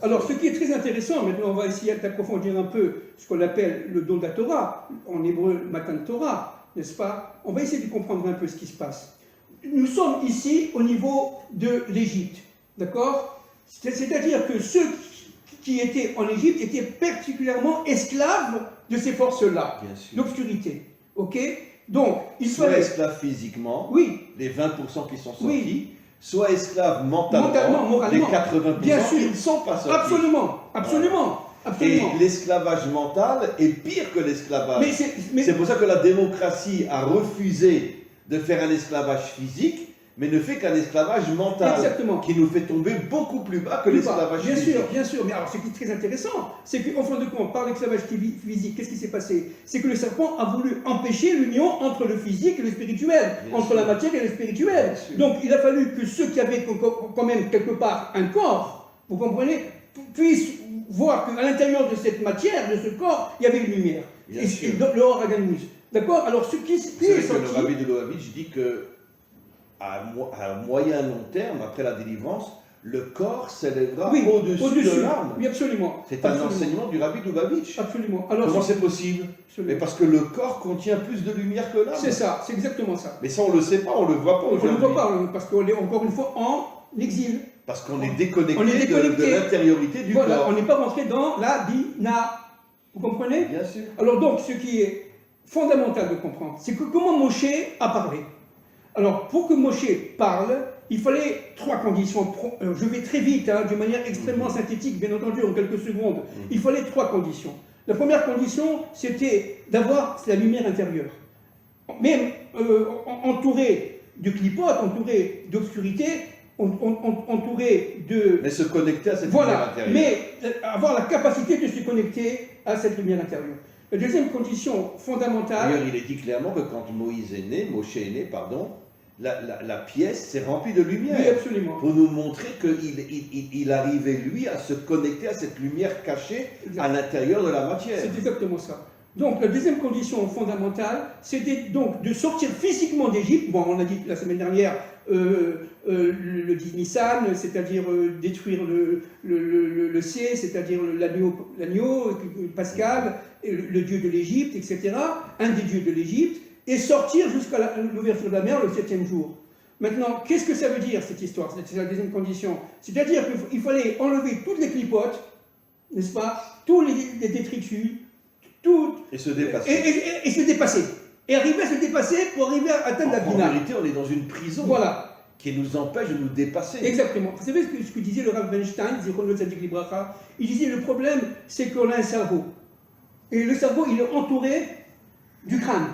Alors, ce qui est très intéressant, maintenant on va essayer d'approfondir un peu ce qu'on appelle le don de la Torah, en hébreu Matan Torah, n'est-ce pas? On va essayer de comprendre un peu ce qui se passe. Nous sommes ici au niveau de l'Égypte, d'accord? C'est-à-dire que ceux qui étaient en Égypte étaient particulièrement esclaves de ces forces-là, l'obscurité, ok? Donc, ils soit fallait... esclaves physiquement, oui, les 20% qui sont sortis, oui, soit esclaves mentalement, moralement, les 80% bien sûr, qui ne sont pas sortis. Absolument, absolument, absolument. Et l'esclavage mental est pire que l'esclavage. C'est pour ça que la démocratie a refusé de faire un esclavage physique, mais ne fait qu'un esclavage mental, exactement, qui nous fait tomber beaucoup plus bas que l'esclavage physique. Bien sûr, mais alors ce qui est très intéressant, c'est qu'en fin de compte, par l'esclavage physique, qu'est-ce qui s'est passé? C'est que le serpent a voulu empêcher l'union entre le physique et le spirituel, entre la matière et le spirituel. Donc il a fallu que ceux qui avaient quand même quelque part un corps, vous comprenez, puissent voir qu'à l'intérieur de cette matière, de ce corps, il y avait une lumière. Et le Or Haganuz. D'accord? Alors ce qui est sorti... C'est vrai que le rabbi de Lohavitch dit que à moyen long terme, après la délivrance, le corps s'élèvera au-dessus de l'âme. Oui, absolument. C'est un enseignement du rabbi de Lohavitch. Absolument. Alors, comment c'est possible? Mais parce que le corps contient plus de lumière que l'âme. C'est ça, c'est exactement ça. Mais ça, on ne le sait pas, on ne le voit pas. On ne le voit pas, parce qu'on est encore une fois en exil. Parce qu'on est déconnecté, de l'intériorité du corps. On n'est pas rentré dans la bina. Vous comprenez? Bien sûr. Alors donc, ce qui est fondamental de comprendre, c'est que comment Moshe a parlé. Alors, pour que Moshe parle, il fallait 3 conditions. Je vais très vite, de manière extrêmement synthétique, bien entendu, en quelques secondes. Il fallait 3 conditions. La première condition, c'était d'avoir la lumière intérieure. Même entouré de clipotes, entouré d'obscurité, entouré de... Mais se connecter à cette lumière intérieure. Mais avoir la capacité de se connecter à cette lumière intérieure. La deuxième condition fondamentale... D'ailleurs, il est dit clairement que quand Moshe est né, la pièce s'est remplie de lumière. Oui, absolument. Pour nous montrer qu'il arrivait, lui, à se connecter à cette lumière cachée à l'intérieur de la matière. C'est exactement ça. Donc, la deuxième condition fondamentale, c'était donc de sortir physiquement d'Égypte. Bon, on a dit la semaine dernière le 10 Nissan, c'est-à-dire détruire le C, c'est-à-dire l'agneau, Pascal, le dieu de l'Égypte, etc., un des dieux de l'Égypte, et sortir jusqu'à l'ouverture de la mer le 7e jour. Maintenant, qu'est-ce que ça veut dire, cette histoire? C'est la deuxième condition. C'est-à-dire qu'il fallait enlever toutes les clipotes, n'est-ce pas, tous les détritus, tout... Et se dépasser. Et se dépasser. Et arriver à se dépasser pour arriver à atteindre la bina. En vérité, on est dans une prison. Voilà. Qui nous empêche de nous dépasser. Exactement. Vous savez ce que disait le Rav Weinstein, il disait le problème, c'est qu'on a un cerveau. Et le cerveau, il est entouré du crâne.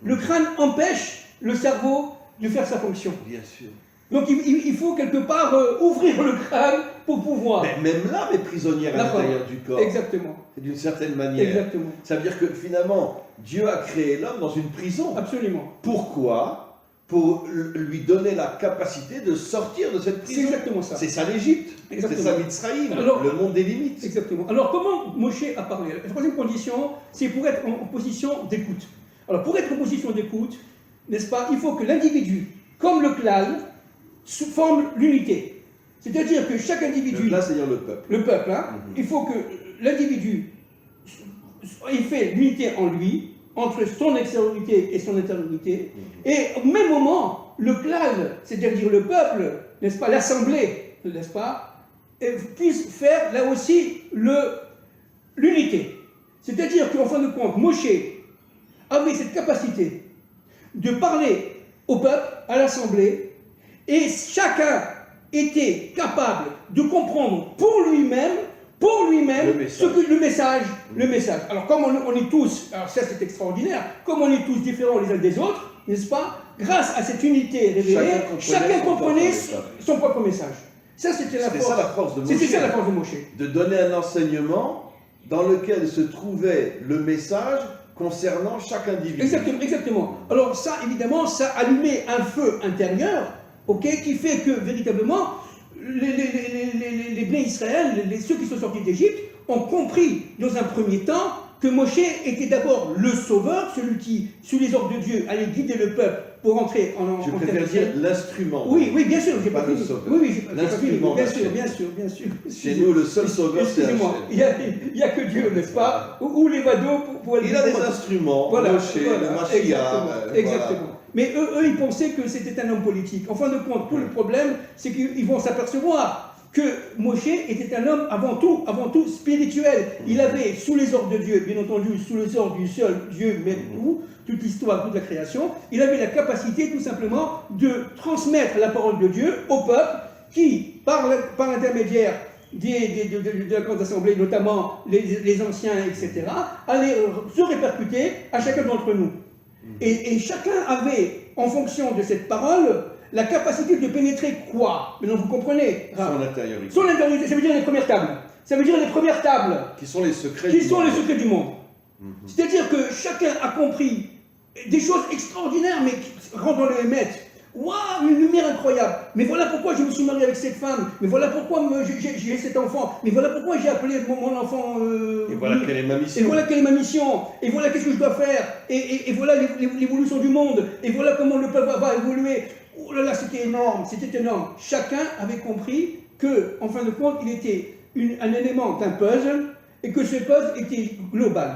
Le crâne empêche le cerveau de faire sa fonction. Bien sûr. Donc il faut quelque part ouvrir le crâne pour pouvoir. Mais même l'âme est prisonnière à l'intérieur du corps. Exactement. D'une certaine manière. Exactement. Ça veut dire que finalement, Dieu a créé l'homme dans une prison. Absolument. Pourquoi? Pour lui donner la capacité de sortir de cette prison. C'est exactement ça. C'est ça l'Égypte. C'est ça Mitzraïm, le monde des limites. Exactement. Alors comment Moshe a parlé? La troisième condition, c'est pour être en position d'écoute. Alors pour être en position d'écoute, n'est-ce pas, il faut que l'individu, comme le clan, forme l'unité. C'est-à-dire que chaque individu... Le clan, c'est-à-dire le peuple. Le peuple, il faut que l'individu ait fait l'unité en lui, entre son extériorité et son intériorité, et au même moment, le clan, c'est-à-dire le peuple, n'est-ce pas, l'assemblée, n'est-ce pas, puisse faire là aussi l'unité. C'est-à-dire qu'en fin de compte, Moshe avait cette capacité de parler au peuple, à l'assemblée, et chacun était capable de comprendre pour lui-même le message. Alors comme on est tous, alors ça c'est extraordinaire, comme on est tous différents les uns des autres, n'est-ce pas, grâce à cette unité révélée, chacun comprenait son propre message. Ça c'était la force de Moshe. C'était ça la force de Moshe. De donner un enseignement dans lequel se trouvait le message concernant chaque individu. Exactement. Alors ça, évidemment, ça allumait un feu intérieur, qui fait que, véritablement, les Bnei Israël, ceux qui sont sortis d'Égypte, ont compris, dans un premier temps, que Moshe était d'abord le sauveur, celui qui, sous les ordres de Dieu, allait guider le peuple pour entrer en Je préfère dire l'instrument. Oui, oui, bien sûr, j'ai pas pas le fini. sauveur. Oui, oui, j'ai pas fini. Bien sûr, d'Hachem. bien sûr, bien sûr. Chez nous, le seul sauveur, c'est Hachem. Excusez-moi, il n'y a que Dieu, n'est-ce pas? Ou les vados pour Il a des instruments, voilà, le Mashiach. Exactement. Mais eux, ils pensaient que c'était un homme politique. En fin de compte, tout le problème, c'est qu'ils vont s'apercevoir que Moshe était un homme avant tout spirituel. Il avait, sous les ordres de Dieu, bien entendu, sous les ordres du seul Dieu, mais toute l'histoire, toute la création, il avait la capacité tout simplement de transmettre la parole de Dieu au peuple qui, par l'intermédiaire de la Grande Assemblée, notamment les anciens, etc., allait se répercuter à chacun d'entre nous. Et chacun avait, en fonction de cette parole, la capacité de pénétrer quoi? Maintenant, vous comprenez? Son intériorité. Son intériorité, ça veut dire les premières tables. Ça veut dire les premières tables. Qui sont les secrets du monde. C'est-à-dire que chacun a compris des choses extraordinaires, mais qui rentrent dans le Hémet. Waouh, une lumière incroyable. Mais voilà pourquoi je me suis marié avec cette femme. Mais voilà pourquoi j'ai cet enfant. Mais voilà pourquoi j'ai appelé mon enfant. Et voilà quelle est ma mission. Et voilà quelle est ma mission. Et voilà qu'est-ce que je dois faire. Et voilà l'évolution du monde. Et voilà comment le peuple va évoluer. Oh là là, c'était énorme, c'était énorme. Chacun avait compris que, en fin de compte, il était un élément d'un puzzle et que ce puzzle était global.